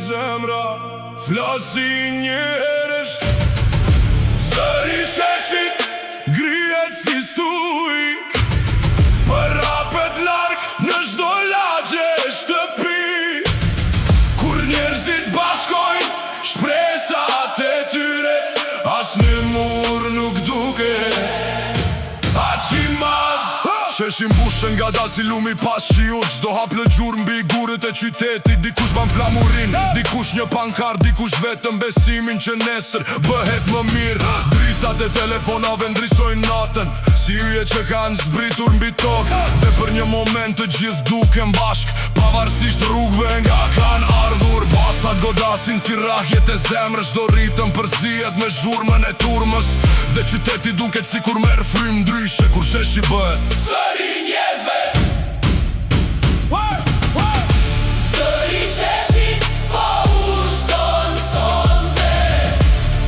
zemra flasin njerësh. Zëri sheshit grihet si stuj, për rapet larg në çdo lagje shtëpi. Kur njerëzit bashkojnë shpresat e tyre, as në mur nuk duke aq i madh. Sheshin bushën nga dal si lumi pas shiut, çdo hap lë gjurë mbi gurët e qytetit. Dikush ban flamurin, dikush një pankart, dikush vetëm besimin që nesër bëhet më mirë. Dritat e telefonave ndrisojnë natën, si yje që kanë zbritur mbi tokë. Dhe për një moment të gjithë duken bashk, pavarësisht rrugve nga kanë ardhur. Basat godasin si rrahjet e zemrës, çdo ritëm përzihet me zhurmën e turmës. Dhe qyteti duket sikur merr frym ndryshe kur sheshi bëhet zëri njerëzve. Zëri sheshit po ushton sonte,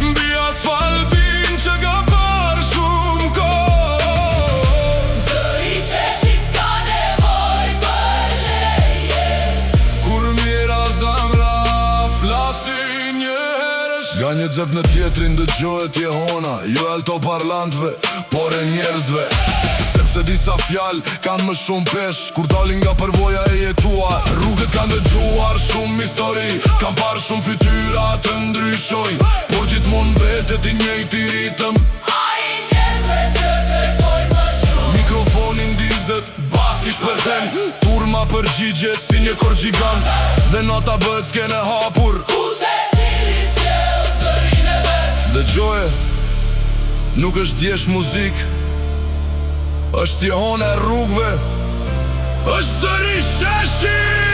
mbi asfaltin që ka parë shumë kohë. zëri sheshit s'ka nevoj për leje. Kur mira zamra flasin njerësh, nga një xhep në tjetrin dëgjohet jehona, jo altoparlantëve, por e njerëzve. Sepse disa fjall kanë më shumë pesh, kur dalin nga përvoja e jetuar. Rrugët kanë dëgjuar shumë histori, kanë parë shumë fytyra të ndryshojnë, por gjithmonë mbetet i njëjti ritëm. Ai njerëzve që kërkojnë më shumë, Mikrofonin dizet, basi shpërthen, turma përgjigjet si një kor gjigant, dhe nota bëhet s'kene hapur. ku se cili sjell zërin e vet. Dëgjoje, nuk është thjesht muzik, është jehona e rrugve, është zëri sheshi.